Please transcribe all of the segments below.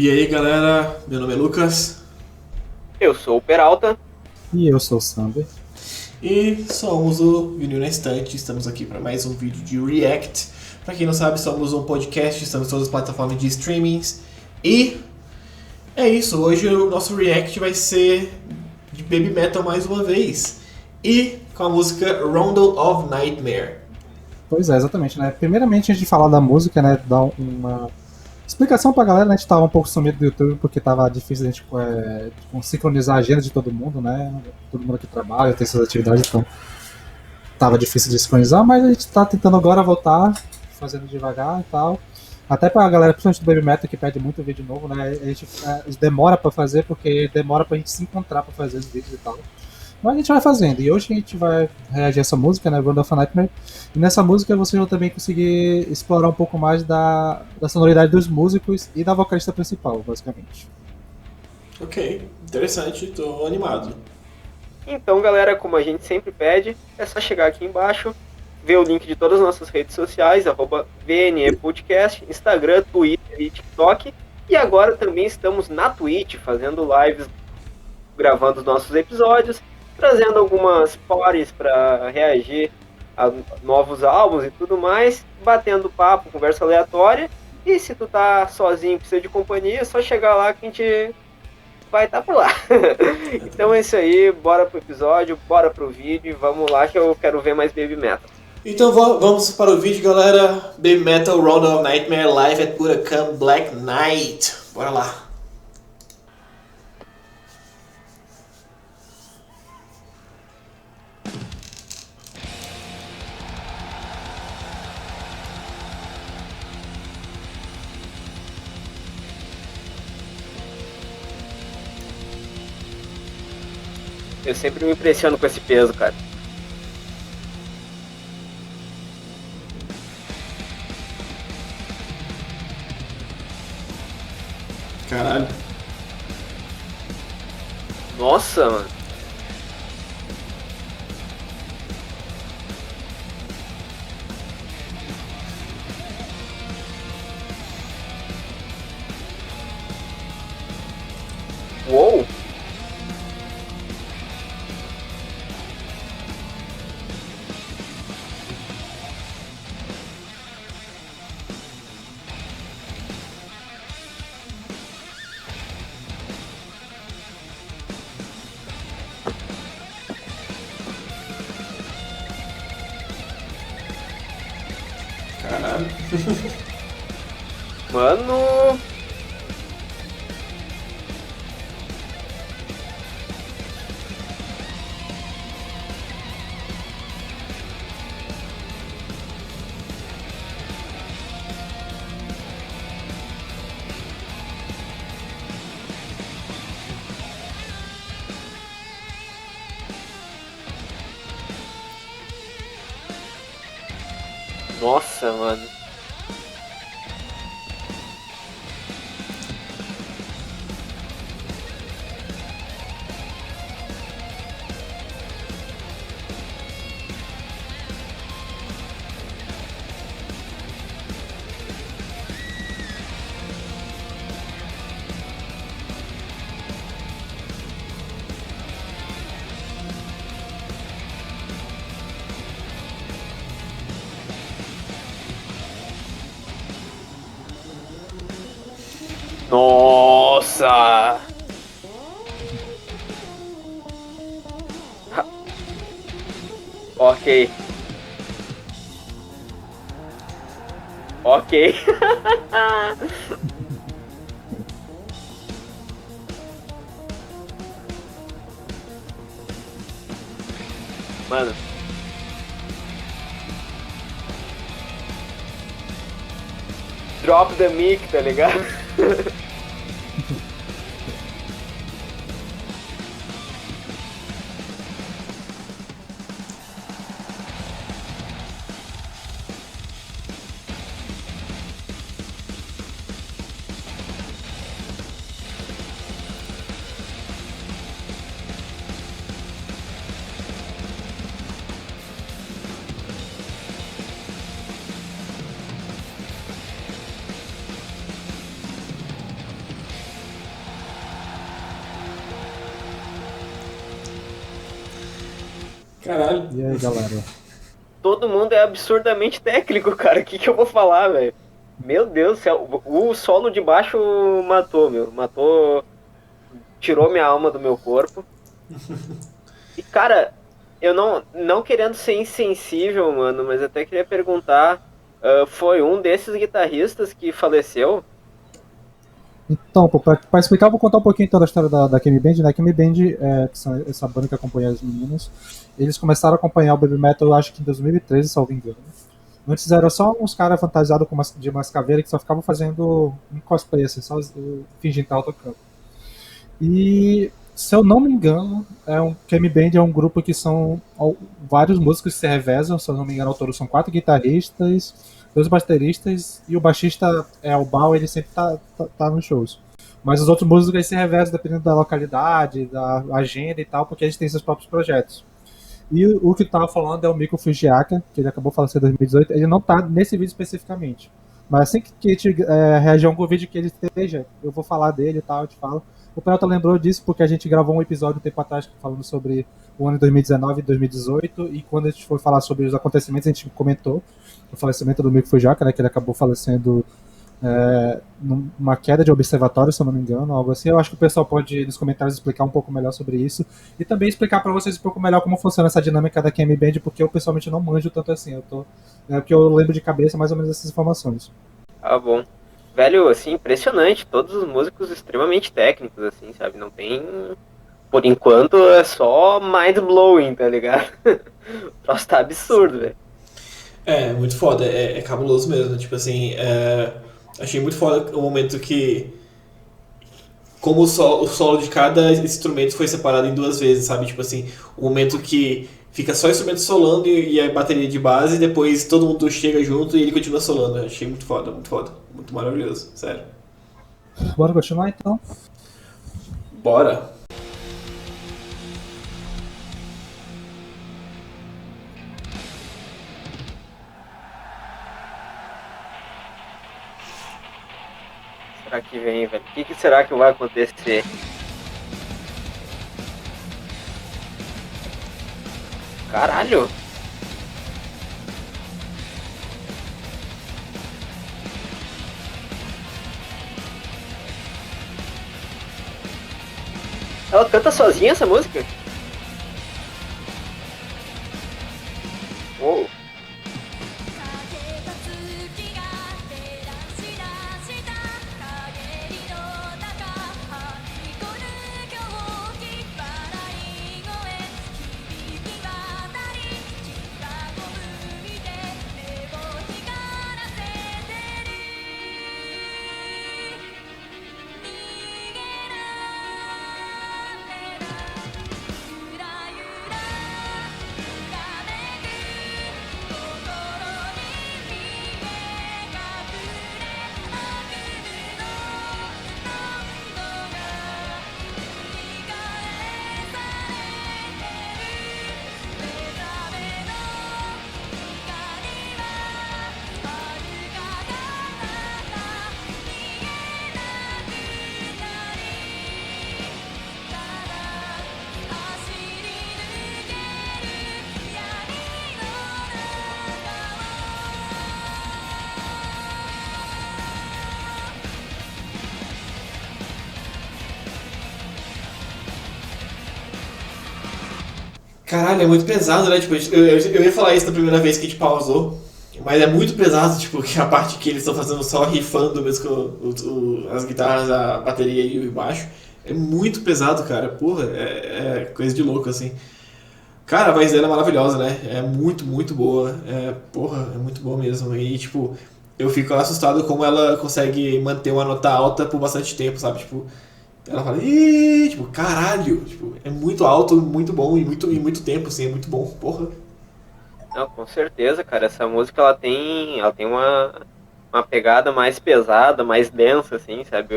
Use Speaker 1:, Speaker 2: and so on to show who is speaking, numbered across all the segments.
Speaker 1: E aí galera, meu nome é Lucas
Speaker 2: Eu sou o Peralta.
Speaker 3: E eu sou o Sander.
Speaker 1: e somos o Vinil na Estante. Estamos aqui para mais um vídeo de React. Para quem não sabe, somos um podcast, estamos em todas as plataformas de streamings. E é isso, hoje o nosso React vai ser de Baby Metal mais uma vez. E com a música Rondo of Nightmare.
Speaker 3: Pois é, exatamente, né? Primeiramente, antes de falar da música, né, dar uma explicação pra galera, né? A gente tava um pouco sumido do YouTube porque tava difícil a gente sincronizar a agenda de todo mundo, né? Todo mundo que trabalha, tem suas atividades, então tava difícil de sincronizar, mas a gente tá tentando agora voltar, fazendo devagar e tal. Até pra galera, principalmente do Baby Metal, que pede muito vídeo novo, né? A gente demora pra fazer porque demora pra gente se encontrar pra fazer os vídeos e tal. Mas a gente vai fazendo, e hoje a gente vai reagir a essa música, né, Round of Nightmare, e nessa música você vai também conseguir explorar um pouco mais da sonoridade dos músicos e da vocalista principal, basicamente.
Speaker 1: Ok, interessante, tô animado.
Speaker 2: Então, galera, como a gente sempre pede, é só chegar aqui embaixo, ver o link de todas as nossas redes sociais, @VNE Podcast, Instagram, Twitter e TikTok. E agora também estamos na Twitch, fazendo lives, gravando os nossos episódios, trazendo algumas parties para reagir a novos álbuns e tudo mais, batendo papo, conversa aleatória. E se tu tá sozinho, precisa de companhia, é só chegar lá que a gente vai estar por lá. Então é isso aí, bora pro episódio, bora pro vídeo, vamos lá que eu quero ver mais Baby Metal.
Speaker 1: Então vamos para o vídeo, galera. Baby Metal Round of Nightmare live at Budokan Black Knight. Bora lá.
Speaker 2: Eu sempre me impressiono com esse peso, cara.
Speaker 1: Caralho.
Speaker 2: Nossa, mano. Uou!
Speaker 1: Caralho.
Speaker 2: Mano! Nossa, mano. Nossa! Ok. Ok. Mano. Drop the mic, tá ligado?
Speaker 1: Caralho.
Speaker 3: E aí, galera?
Speaker 2: Todo mundo é absurdamente técnico, cara. O que eu vou falar, velho? Meu Deus do céu. O solo de baixo matou, meu. Matou. Tirou minha alma do meu corpo. E, cara, eu não querendo ser insensível, mano, mas até queria perguntar. Foi um desses guitarristas que faleceu?
Speaker 3: Então, pô, pra explicar, eu vou contar um pouquinho então da história da Kemi Band, né? Kemi Band, que são essa banda que acompanha as meninas, eles começaram a acompanhar o Baby Metal, eu acho que em 2013, salvo engano. Antes era só uns caras fantasiados de umas caveiras que só ficavam fazendo um cosplay, assim, só fingindo estar tocando. E, se eu não me engano, Kemi Band é um grupo que são vários músicos que se revezam, se eu não me engano, ao todo são 4 guitarristas, 2 bateristas e o baixista é o Bal, ele sempre tá nos shows. Mas os outros músicos eles se revezam dependendo da localidade, da agenda e tal, porque eles têm seus próprios projetos. E o que tu tava falando é o Miko Fujiaka, que ele acabou falecendo em 2018. Ele não tá nesse vídeo especificamente. Mas assim que a gente reagir a algum vídeo que ele esteja, eu vou falar dele e tal, eu te falo. O Peralta lembrou disso porque a gente gravou um episódio um tempo atrás falando sobre o ano de 2019 e 2018. E quando a gente foi falar sobre os acontecimentos, a gente comentou o falecimento do Miko Fujiaka, né, que ele acabou falecendo numa queda de observatório, se eu não me engano, algo assim. Eu acho que o pessoal pode, nos comentários, explicar um pouco melhor sobre isso e também explicar para vocês um pouco melhor como funciona essa dinâmica da Kemi Band, porque eu pessoalmente não manjo tanto assim. Porque eu lembro de cabeça mais ou menos essas informações.
Speaker 2: Ah, bom. Velho, assim, impressionante. Todos os músicos extremamente técnicos, assim, sabe? Não tem... Por enquanto é só mind-blowing, tá ligado? O troço tá absurdo, velho.
Speaker 1: É, muito foda, é cabuloso mesmo. Tipo assim, achei muito foda o momento que. Como o solo de cada instrumento foi separado em 2 vezes, sabe? Tipo assim, o momento que fica só o instrumento solando e a bateria de base, e depois todo mundo chega junto e ele continua solando. Eu achei muito foda, muito maravilhoso, sério.
Speaker 3: Bora continuar então?
Speaker 1: Bora!
Speaker 2: Será que vem, velho? O que será que vai acontecer? Caralho! Ela canta sozinha essa música? Uou!
Speaker 1: Caralho, é muito pesado, né? Tipo, eu ia falar isso na primeira vez que a gente pausou, mas é muito pesado, tipo, que a parte que eles estão fazendo só rifando mesmo com as guitarras, a bateria e o baixo. É muito pesado, cara. Porra, é coisa de louco, assim. Cara, a voz dela é maravilhosa, né? É muito boa. Porra, é muito boa mesmo. E, tipo, eu fico assustado como ela consegue manter uma nota alta por bastante tempo, sabe? Tipo, ela fala, ih, tipo, caralho, tipo, é muito alto, muito bom e muito tempo, assim, é muito bom, porra.
Speaker 2: Não, com certeza, cara. Essa música ela tem uma pegada mais pesada, mais densa, assim, sabe?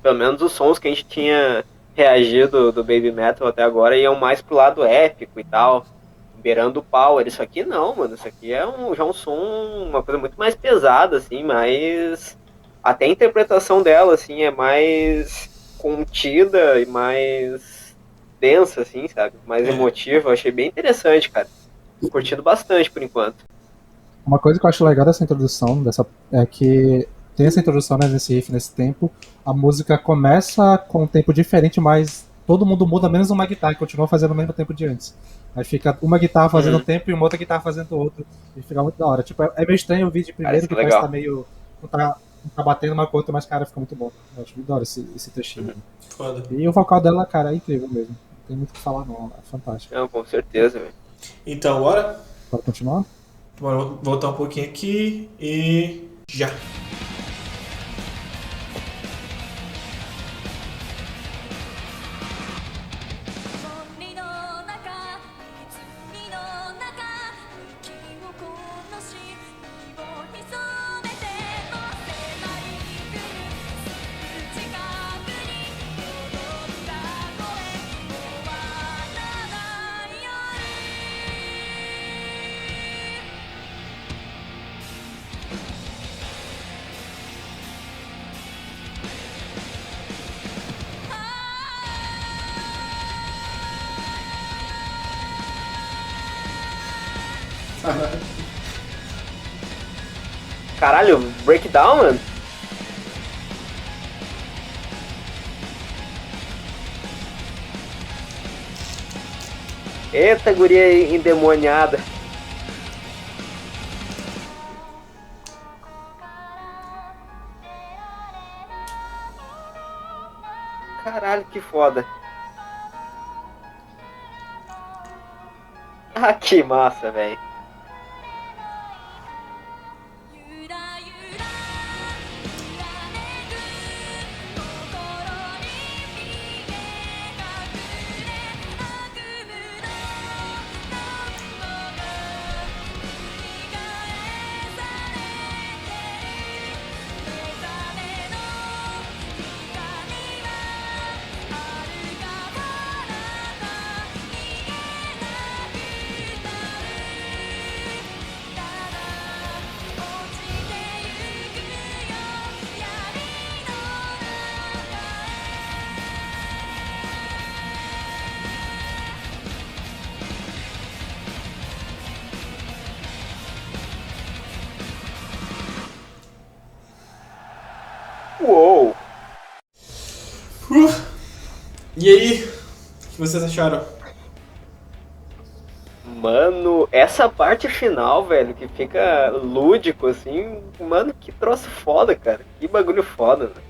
Speaker 2: Pelo menos os sons que a gente tinha reagido do Baby Metal até agora iam mais pro lado épico e tal, beirando o power. Isso aqui não, mano. Isso aqui já um som, uma coisa muito mais pesada, assim, mais. Até a interpretação dela, assim, é mais contida e mais densa, assim, sabe? Mais
Speaker 1: É.
Speaker 2: emotiva. Eu achei bem interessante, cara. Tô curtindo bastante por enquanto.
Speaker 3: Uma coisa que eu acho legal dessa introdução, é que tem essa introdução, né, nesse riff, nesse tempo, a música começa com um tempo diferente, mas todo mundo muda, menos uma guitarra, que continua fazendo o mesmo tempo de antes. Aí fica uma guitarra fazendo
Speaker 2: Uhum.
Speaker 3: tempo e uma outra guitarra fazendo outro, e fica muito da hora. Tipo, é meio estranho ouvir de primeiro,
Speaker 2: isso
Speaker 3: que
Speaker 2: é
Speaker 3: parece que
Speaker 2: legal.
Speaker 3: tá meio... não tá batendo uma com outra, mas, cara, fica muito bom. Eu acho muito da hora esse trechinho.
Speaker 1: Foda.
Speaker 3: E o vocal dela, cara, é incrível mesmo. Não tem muito o que falar, não. É fantástico.
Speaker 2: Não, com certeza, velho.
Speaker 1: Então, bora?
Speaker 3: Bora continuar?
Speaker 1: Bora voltar um pouquinho aqui e já.
Speaker 4: 森の中泉の中息を殺し身を潜めても迫り来るすぐ近くに踊った声終わらない夜
Speaker 2: Caralho, breakdown, mano? Eita, guria endemoniada. Caralho, que foda. Ah, que massa, velho.
Speaker 4: ゆらゆら揺らめく心に逃げ隠れ悪夢の何度が繰り返されてる目覚めの光は遥か彼方見えなくなるただ落ちてゆくよ闇の中へ
Speaker 2: Uou!
Speaker 1: E aí, o que vocês acharam?
Speaker 2: Mano, essa parte final, velho, que fica lúdico, assim, mano, que troço foda, cara. Que bagulho foda, né?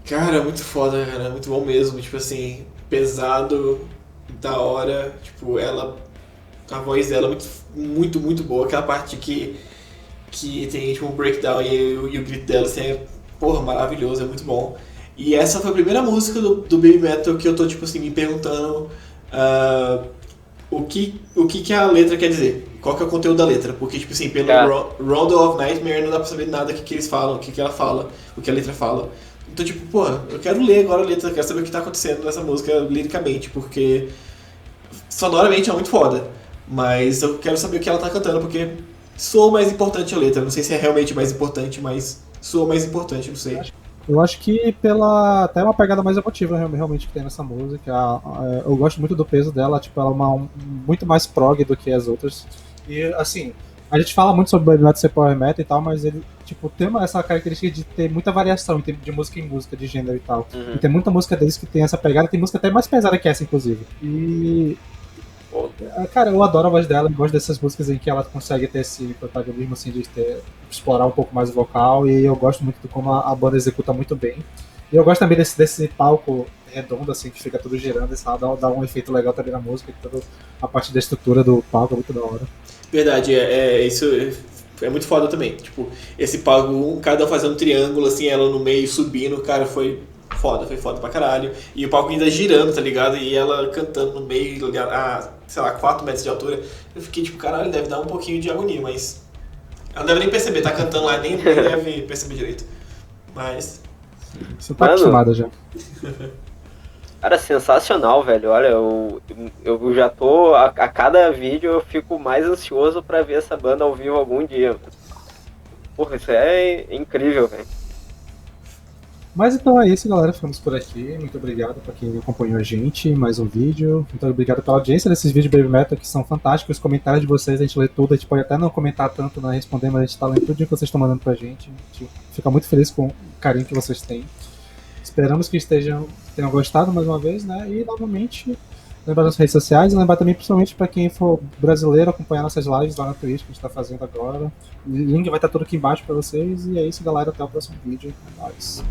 Speaker 1: Cara, muito foda, cara, muito bom mesmo. Tipo assim, pesado, da hora. Tipo, a voz dela é muito boa. Aquela parte que tem tipo um breakdown e o grito dela assim, é, porra, maravilhoso, é muito bom. E essa foi a primeira música do Baby Metal que eu tô, tipo assim, me perguntando o que a letra quer dizer. Qual que é o conteúdo da letra. Porque, tipo assim, pelo Rondo of Nightmare não dá pra saber nada que eles falam, o que ela fala, o que a letra fala. Então, tipo, pô, eu quero ler agora a letra, eu quero saber o que tá acontecendo nessa música liricamente, porque sonoramente é muito foda. Mas eu quero saber o que ela tá cantando, porque soa mais importante a letra. Não sei se é realmente mais importante, mas soa mais importante, não sei.
Speaker 3: Eu acho que pela até uma pegada mais emotiva realmente que tem nessa música. Eu gosto muito do peso dela, tipo, ela é muito mais prog do que as outras. E assim, a gente fala muito sobre Baby Metal ser power metal e tal, mas ele tipo tem essa característica de ter muita variação de música em música, de gênero e tal. E tem muita música deles que tem essa pegada, tem música até mais pesada que essa, inclusive. E cara, eu adoro a voz dela, eu gosto dessas músicas em que ela consegue ter esse protagonismo, assim, explorar um pouco mais o vocal, e eu gosto muito de como a banda executa muito bem. E eu gosto também desse palco redondo, assim, que fica tudo girando, isso dá um efeito legal também na música, e toda a parte da estrutura do palco é muito da hora.
Speaker 1: Verdade, isso é muito foda também. Tipo, esse palco, cada fazendo um triângulo, assim, ela no meio subindo, cara, foi foda pra caralho. E o palco ainda girando, tá ligado? E ela cantando no meio, a, sei lá, 4 metros de altura. Eu fiquei tipo, caralho, deve dar um pouquinho de agonia, mas ela não deve nem perceber, tá cantando lá, nem deve perceber direito. Mas...
Speaker 3: Você tá acostumada já.
Speaker 2: Cara, sensacional, velho. Olha, eu já tô... A cada vídeo eu fico mais ansioso pra ver essa banda ao vivo algum dia. Porra, isso é incrível, velho.
Speaker 3: Mas então é isso, galera. Ficamos por aqui. Muito obrigado para quem acompanhou a gente. Mais um vídeo. Muito obrigado pela audiência desses vídeos de Baby Metal que são fantásticos. Os comentários de vocês, a gente lê tudo. A gente pode até não comentar tanto, não responder, mas a gente tá lendo tudo que vocês estão mandando pra gente. A gente fica muito feliz com o carinho que vocês têm. Esperamos que tenham gostado mais uma vez, né? E novamente, lembrar das redes sociais e lembrar também, principalmente para quem for brasileiro, acompanhar nossas lives lá na Twitch que a gente tá fazendo agora. O link vai estar todo aqui embaixo para vocês. E é isso, galera. Até o próximo vídeo. É nóis.